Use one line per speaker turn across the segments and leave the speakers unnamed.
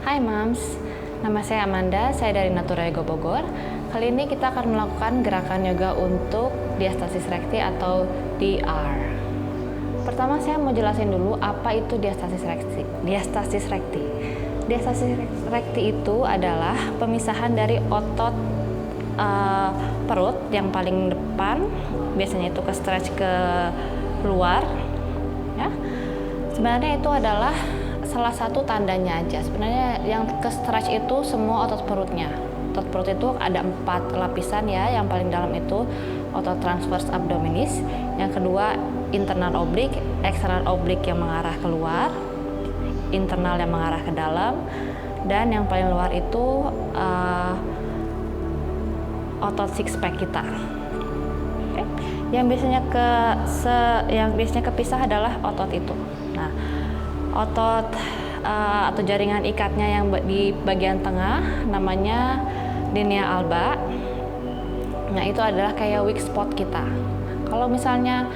Hai Mams, nama saya Amanda, saya dari Natura Yoga Bogor. Kali ini kita akan melakukan gerakan yoga untuk diastasis rekti atau DR. Pertama saya mau jelasin dulu apa itu diastasis rekti. Diastasis rekti itu adalah pemisahan dari otot perut yang paling depan, biasanya itu ke stretch ke luar. Ya. Sebenarnya itu adalah salah satu tandanya aja. Sebenarnya yang ke stretch itu semua otot perutnya. Otot perut itu ada 4 lapisan ya. Yang paling dalam itu otot transverse abdominis. Yang kedua internal oblique, external oblique yang mengarah keluar, internal yang mengarah ke dalam, dan yang paling luar itu otot six pack kita. Okay. Yang biasanya kepisah adalah otot itu. Nah, otot atau jaringan ikatnya yang di bagian tengah namanya linea alba. Nah, itu adalah kayak weak spot kita. Kalau misalnya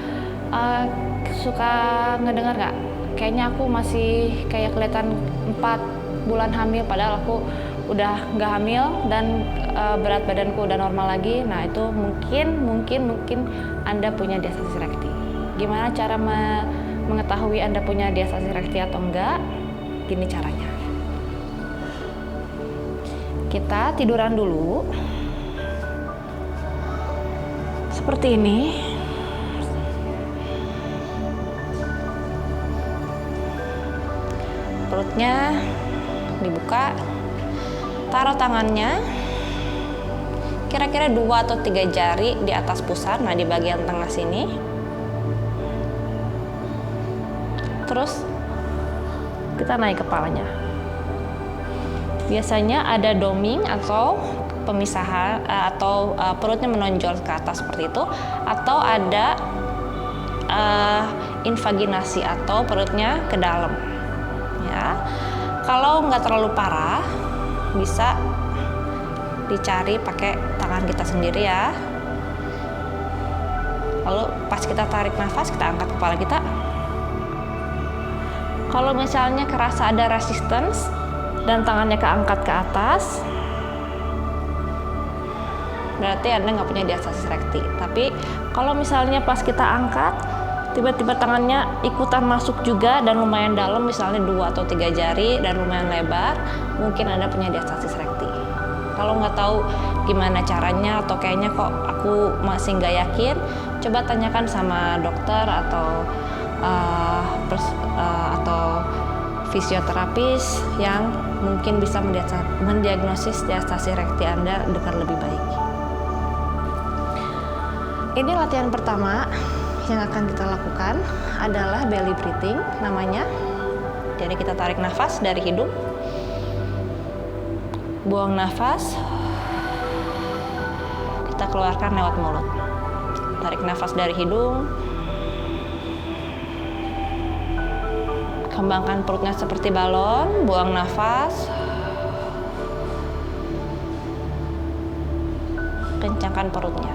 suka ngedengar nggak? Kayaknya aku masih kayak kelihatan 4 bulan hamil padahal aku udah nggak hamil dan berat badanku udah normal lagi. Nah, itu mungkin Anda punya diastasis rekti. Gimana cara mengetahui Anda punya diastasis rekti atau enggak? Gini caranya. Kita tiduran dulu. Seperti ini. Perutnya dibuka. Taruh tangannya kira-kira 2 atau 3 jari di atas pusar, nah di bagian tengah sini. Terus kita naik kepalanya. Biasanya ada doming atau pemisahan atau perutnya menonjol ke atas seperti itu, atau ada invaginasi atau perutnya ke dalam. Ya, kalau nggak terlalu parah, bisa dicari pakai tangan kita sendiri ya. Lalu pas kita tarik nafas, kita angkat kepala kita. Kalau misalnya kerasa ada resistance dan tangannya keangkat ke atas, berarti Anda nggak punya diastasis rekti. Tapi kalau misalnya pas kita angkat, tiba-tiba tangannya ikutan masuk juga dan lumayan dalam, misalnya 2 atau 3 jari dan lumayan lebar, mungkin Anda punya diastasis rekti. Kalau nggak tahu gimana caranya atau kayaknya kok aku masih nggak yakin, coba tanyakan sama dokter atau fisioterapis yang mungkin bisa mendiagnosis diastasis rekti Anda dengan lebih baik. Ini latihan pertama yang akan kita lakukan adalah belly breathing namanya. Jadi kita tarik nafas dari hidung, buang nafas, kita keluarkan lewat mulut. Tarik nafas dari hidung, kembangkan perutnya seperti balon, buang nafas, kencangkan perutnya.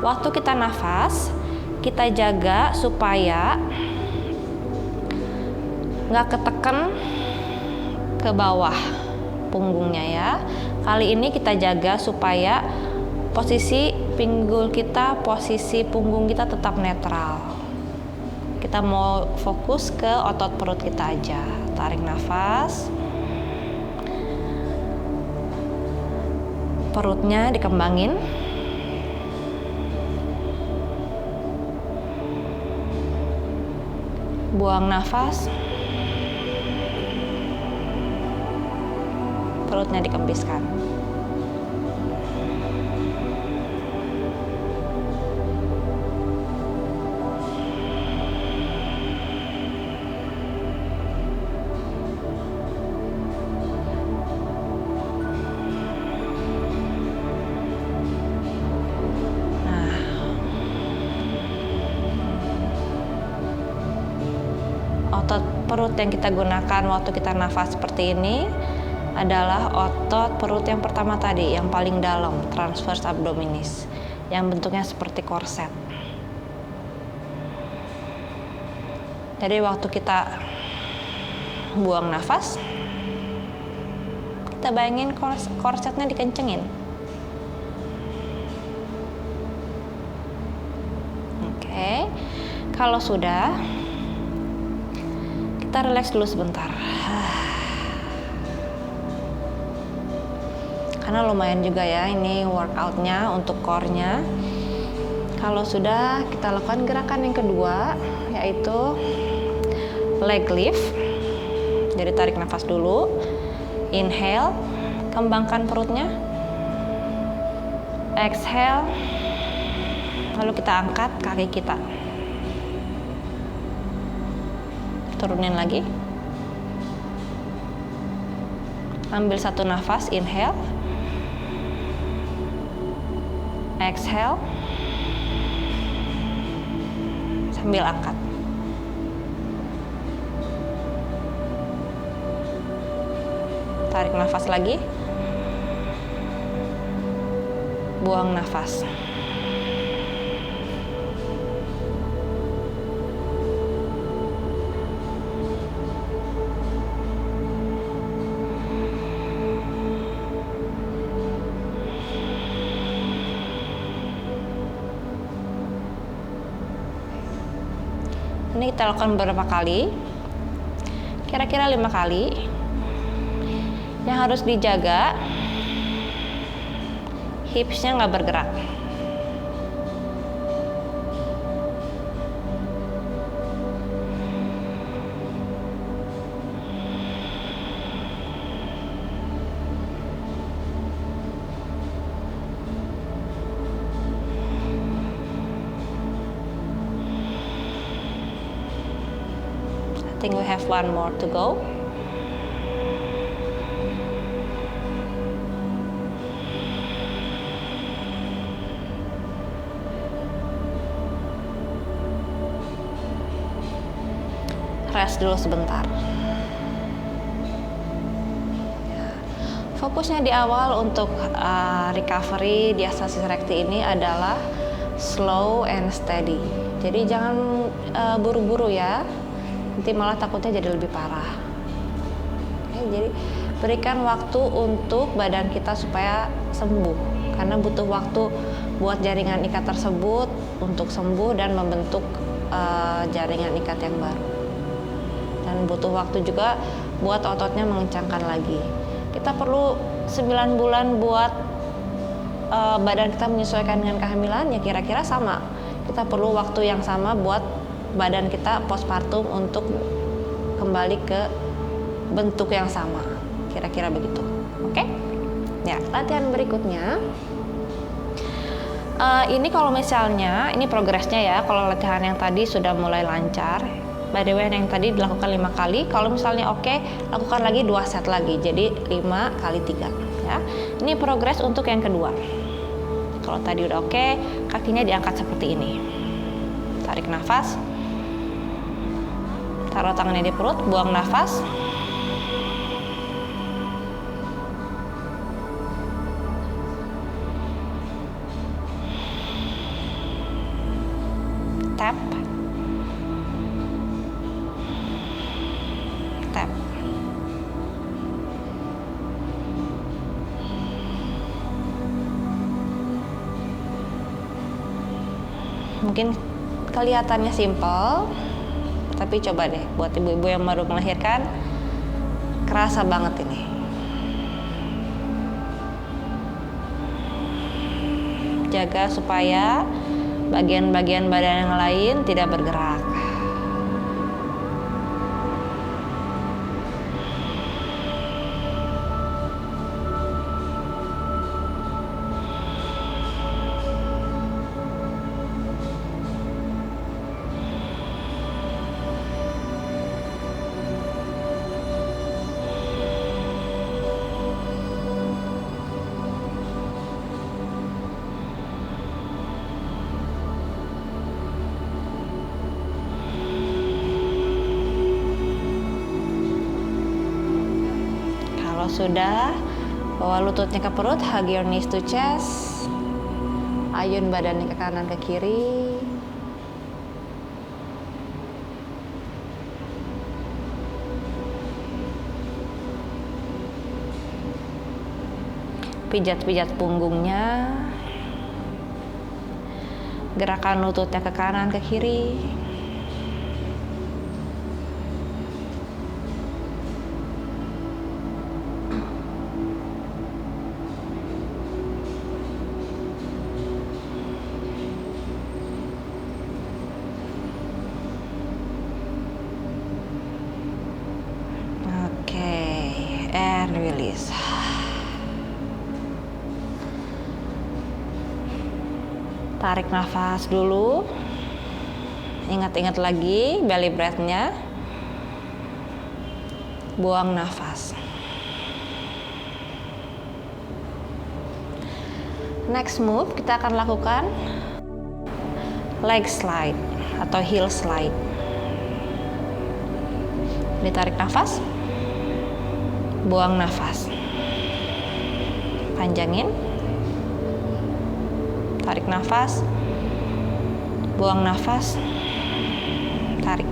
Waktu kita nafas, kita jaga supaya nggak ketekan ke bawah punggungnya ya. Kali ini kita jaga supaya posisi pinggul kita, posisi punggung kita tetap netral. Kita mau fokus ke otot perut kita aja. Tarik nafas. Perutnya dikembangin. Buang nafas. Perutnya dikembiskan. Otot perut yang kita gunakan waktu kita nafas seperti ini adalah otot perut yang pertama tadi, yang paling dalam, transverse abdominis, yang bentuknya seperti korset. Jadi waktu kita buang nafas. Kita bayangin korsetnya dikencengin. Oke, kalau sudah, kita relax dulu sebentar. Karena lumayan juga ya ini workoutnya untuk core-nya. Kalau sudah, kita lakukan gerakan yang kedua, yaitu leg lift. Jadi tarik nafas dulu, inhale, kembangkan perutnya, exhale, lalu kita angkat kaki kita, turunin lagi, ambil satu nafas, inhale, exhale, sambil angkat. Tarik nafas lagi, buang nafas. Ini kita lakukan beberapa kali, kira-kira 5 kali. Yang harus dijaga, hipsnya nggak bergerak. I think we have one more to go. Rest dulu sebentar. Fokusnya di awal untuk recovery diastasis recti ini adalah slow and steady. Jadi jangan buru-buru ya. Nanti malah takutnya jadi lebih parah. Jadi berikan waktu untuk badan kita supaya sembuh. Karena butuh waktu buat jaringan ikat tersebut untuk sembuh dan membentuk jaringan ikat yang baru. Dan butuh waktu juga buat ototnya mengencangkan lagi. Kita perlu 9 bulan buat badan kita menyesuaikan dengan kehamilan, ya kira-kira sama. Kita perlu waktu yang sama buat badan kita postpartum untuk kembali ke bentuk yang sama, kira-kira begitu. Oke? Ya, latihan berikutnya. Ini kalau misalnya, ini progresnya ya, kalau latihan yang tadi sudah mulai lancar. By the way, yang tadi dilakukan 5 kali. Kalau misalnya oke, lakukan lagi 2 set lagi. Jadi 5 kali 3 ya. Ini progres untuk yang kedua. Kalau tadi udah oke, kakinya diangkat seperti ini. Tarik nafas. Taruh tangannya di perut, buang nafas. Tap. Tap. Mungkin kelihatannya simple, tapi coba deh buat ibu-ibu yang baru melahirkan, kerasa banget ini. Jaga supaya bagian-bagian badan yang lain tidak bergerak. Sudah, bawa lututnya ke perut, hug your knees to chest, ayun badannya ke kanan ke kiri. Pijat-pijat punggungnya. Gerakan lututnya ke kanan ke kiri. And release. Tarik nafas dulu. Ingat-ingat lagi belly breath-nya. Buang nafas. Next move kita akan lakukan leg slide atau heel slide. Ditarik nafas. Buang nafas. Panjangin. Tarik nafas. Buang nafas. Tarik.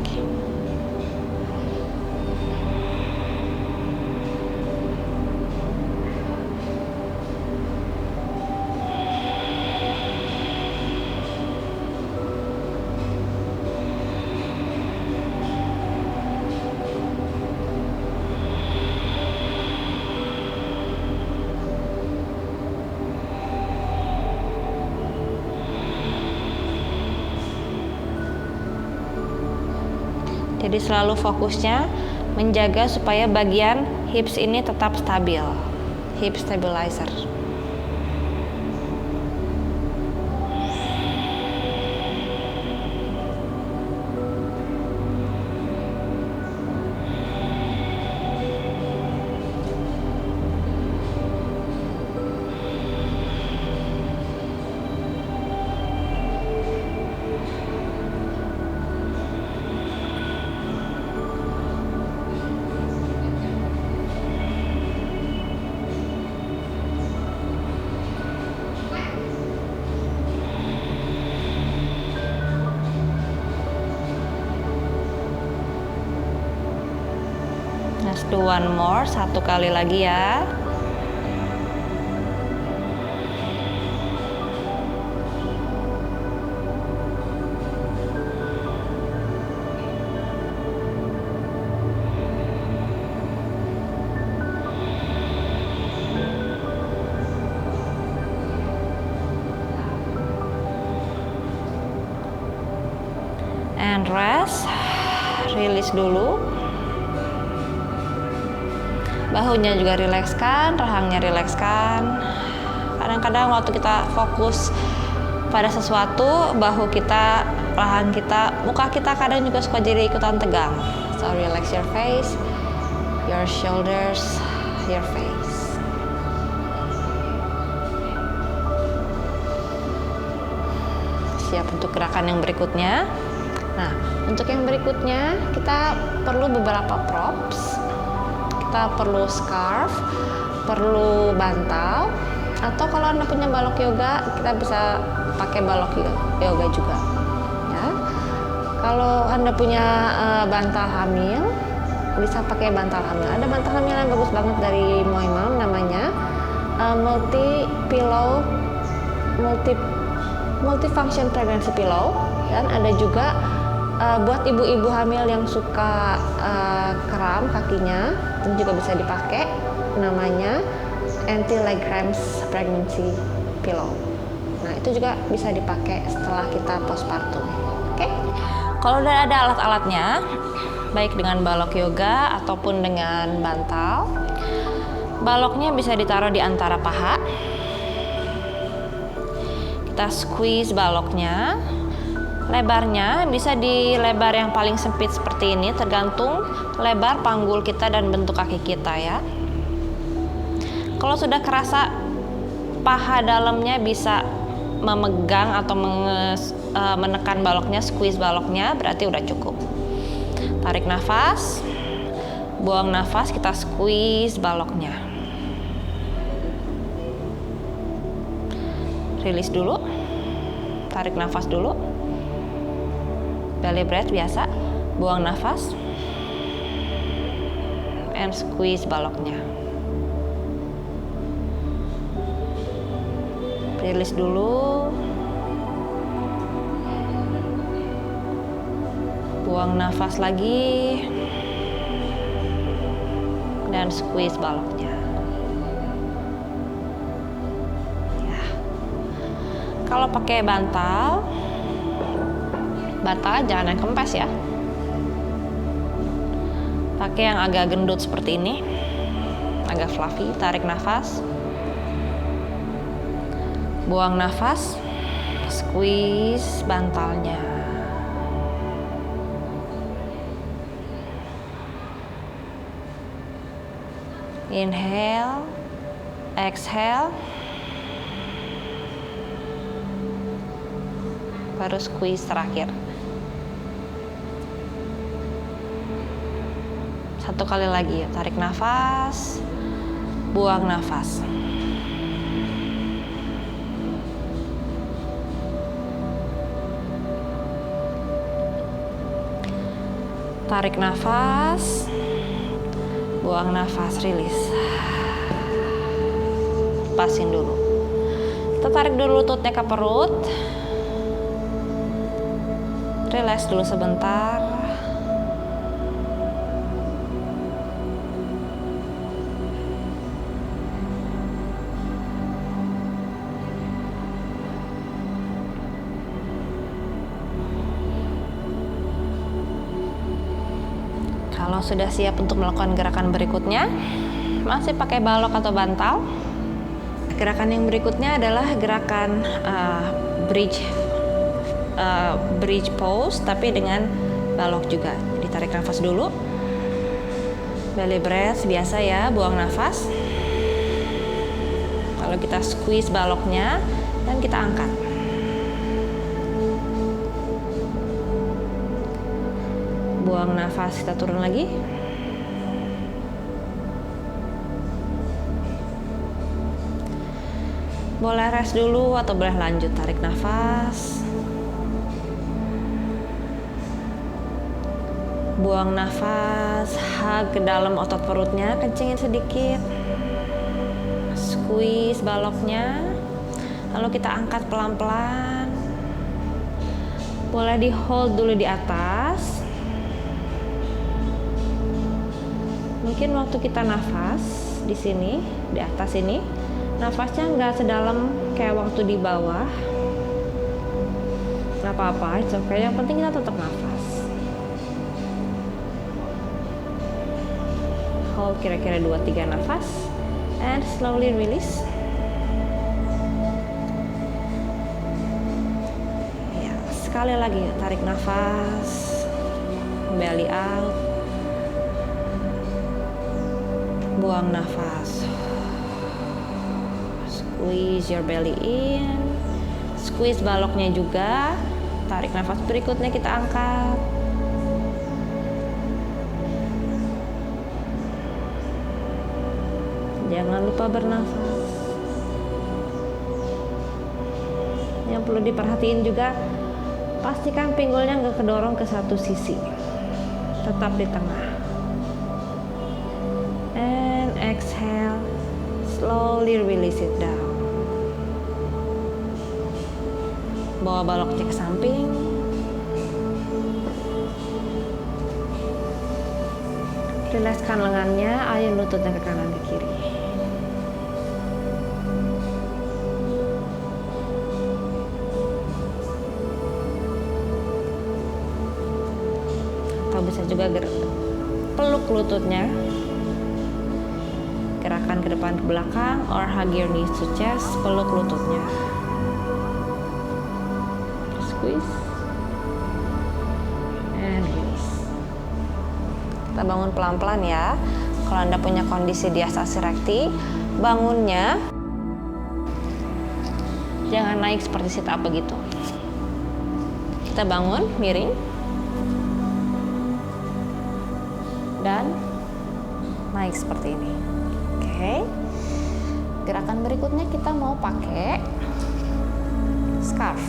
Jadi selalu fokusnya menjaga supaya bagian hips ini tetap stabil. Hip stabilizer. Let's do one more, satu kali lagi ya. And rest, release dulu. Bahunya juga rilekskan, rahangnya rilekskan. Kadang-kadang waktu kita fokus pada sesuatu, bahu kita, rahang kita, muka kita kadang juga suka jadi ikutan tegang. So relax your face, your shoulders, your face. Siap untuk gerakan yang berikutnya. Nah, untuk yang berikutnya kita perlu beberapa props. Kita perlu scarf, perlu bantal, atau kalau Anda punya balok yoga, kita bisa pakai balok yoga juga. Ya. Kalau Anda punya bantal hamil, bisa pakai bantal hamil. Ada bantal hamil yang bagus banget dari Moimam, namanya multifunction pregnancy pillow. Dan ada juga buat ibu-ibu hamil yang suka kram kakinya, itu juga bisa dipakai, namanya anti leg cramps pregnancy pillow. Nah, itu juga bisa dipakai setelah kita postpartum. Oke? Kalau udah ada alat-alatnya, baik dengan balok yoga ataupun dengan bantal, baloknya bisa ditaruh di antara paha. Kita squeeze baloknya. Lebarnya bisa di lebar yang paling sempit seperti ini, tergantung lebar panggul kita dan bentuk kaki kita ya. Kalau sudah kerasa paha dalamnya bisa memegang atau menekan baloknya, squeeze baloknya, berarti udah cukup. Tarik nafas, buang nafas, kita squeeze baloknya. Release dulu, tarik nafas dulu. Belly breath biasa, buang nafas, and squeeze baloknya. Rilis dulu. Buang nafas lagi. Dan squeeze baloknya. Ya. Kalau pakai bantal jangan yang kempes ya. Pakai yang agak gendut seperti ini, agak fluffy. Tarik nafas, buang nafas, squeeze bantalnya. Inhale, exhale, baru squeeze terakhir. Satu kali lagi ya, tarik nafas, buang nafas. Tarik nafas, buang nafas, rilis. Lepasin dulu. Kita tarik dulu lututnya ke perut. Relax dulu sebentar. Kalau sudah siap untuk melakukan gerakan berikutnya, masih pakai balok atau bantal. Gerakan yang berikutnya adalah gerakan bridge pose, tapi dengan balok juga. Jadi tarik nafas dulu, belly breath biasa ya, buang nafas. Lalu kita squeeze baloknya dan kita angkat. Buang nafas, kita turun lagi. Boleh rest dulu atau boleh lanjut. Tarik nafas, buang nafas, hug ke dalam otot perutnya, kencingin sedikit, squeeze baloknya, lalu kita angkat pelan-pelan. Boleh di hold dulu di atas. Mungkin waktu kita nafas di sini, di atas ini, nafasnya nggak sedalam kayak waktu di bawah. Nggak apa-apa, itu okay. Yang penting kita tetap nafas. Hold kira-kira 2-3 nafas, and slowly release. Ya, sekali lagi tarik nafas, belly out. Buang nafas. Squeeze your belly in. Squeeze baloknya juga. Tarik nafas berikutnya, kita angkat. Jangan lupa bernafas. Yang perlu diperhatiin juga, pastikan pinggulnya nggak kedorong ke satu sisi. Tetap di tengah. Exhale, slowly release it down. Bawa baloknya ke samping. Rilekskan lengannya, ayun lututnya ke kanan ke kiri. Atau bisa juga peluk lututnya. Gerakan ke depan ke belakang, or hug your knees to chest, peluk lututnya. Squeeze and release. Kita bangun pelan-pelan ya. Kalau Anda punya kondisi diastasi rekti, bangunnya jangan naik seperti sit up begitu. Kita bangun miring dan naik seperti ini. Oke. Gerakan berikutnya kita mau pakai scarf.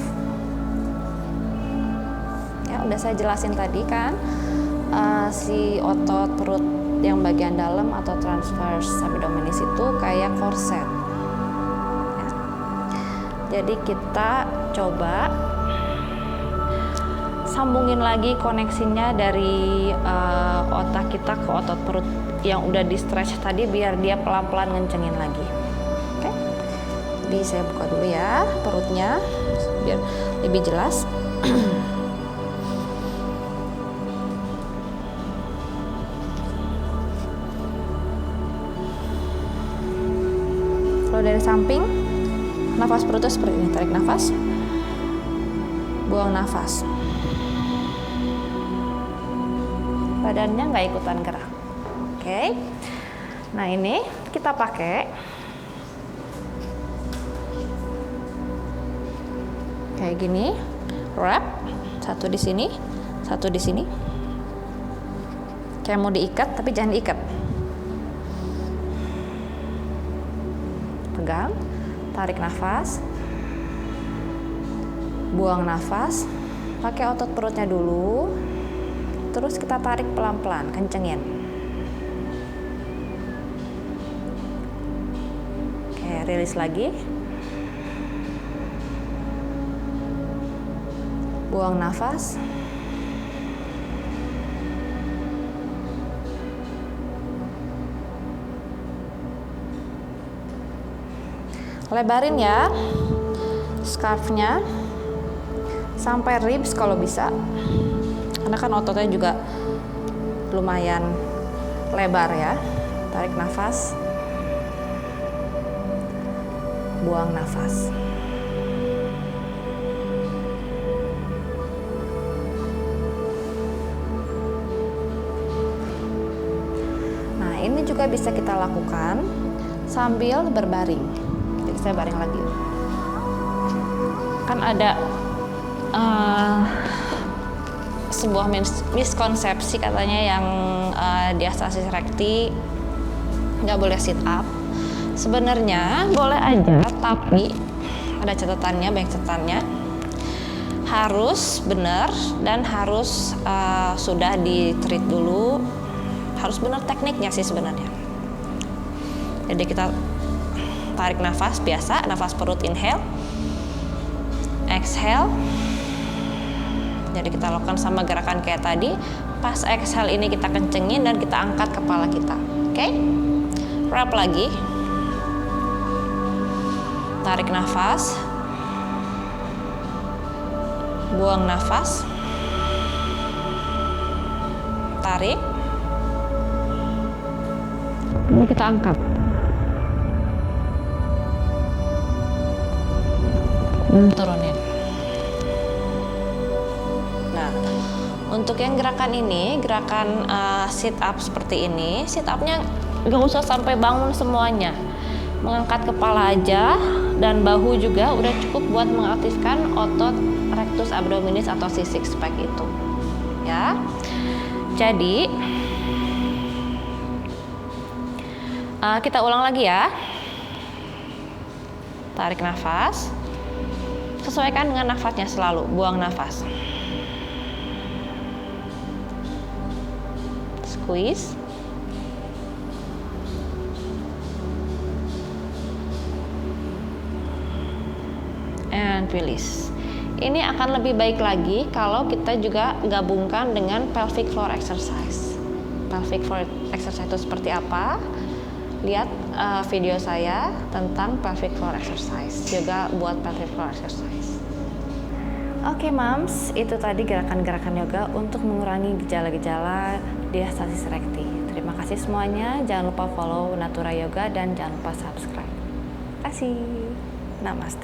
Ya, udah saya jelasin tadi kan, si otot perut yang bagian dalam atau transverse abdominis itu kayak korset. Ya. Jadi kita coba sambungin lagi koneksinya dari otak kita ke otot perut yang udah di stretch tadi, biar dia pelan-pelan ngencengin lagi. Oke. Jadi saya buka dulu ya perutnya biar lebih jelas. Kalau dari samping, nafas perutnya seperti ini. Tarik nafas, buang nafas. Badannya nggak ikutan gerak. Oke. Nah, ini kita pakai kayak gini, wrap, satu di sini, satu di sini. Kayak mau diikat tapi jangan diikat. Pegang, tarik nafas, buang nafas, pakai otot perutnya dulu, terus kita tarik pelan-pelan, kencengin. Oke, rilis lagi, buang nafas, lebarin ya scarfnya sampai ribs kalau bisa, karena kan ototnya juga lumayan lebar ya. Tarik nafas, buang nafas. Nah, ini juga bisa kita lakukan sambil berbaring. Jadi saya baring lagi. Kan ada sebuah miskonsepsi katanya yang diastasis rekti nggak boleh sit up. Sebenarnya boleh aja, tapi ada catatannya, banyak catatannya. Harus benar dan harus sudah di-treat dulu. Harus benar tekniknya sih sebenarnya. Jadi kita tarik nafas biasa, nafas perut, inhale, exhale. Jadi kita lakukan sama gerakan kayak tadi. Pas exhale ini kita kencengin dan kita angkat kepala kita. Oke? Wrap lagi. Tarik nafas. Buang nafas. Tarik. Ini kita angkat. Turunin. Nah, untuk yang gerakan ini, gerakan sit up seperti ini, sit upnya nggak usah sampai bangun semuanya. Mengangkat kepala aja dan bahu juga udah cukup buat mengaktifkan otot rectus abdominis atau si six pack itu. Ya. Jadi kita ulang lagi ya. Tarik nafas. Sesuaikan dengan nafasnya selalu, buang nafas. Squeeze. And release. Ini akan lebih baik lagi kalau kita juga gabungkan dengan pelvic floor exercise. Pelvic floor exercise itu seperti apa? Lihat video saya tentang pelvic floor exercise, juga buat pelvic floor exercise. Oke, moms, itu tadi gerakan-gerakan yoga untuk mengurangi gejala-gejala diastasis rekti. Terima kasih semuanya. Jangan lupa follow Natura Yoga dan jangan lupa subscribe. Terima kasih. Namaste.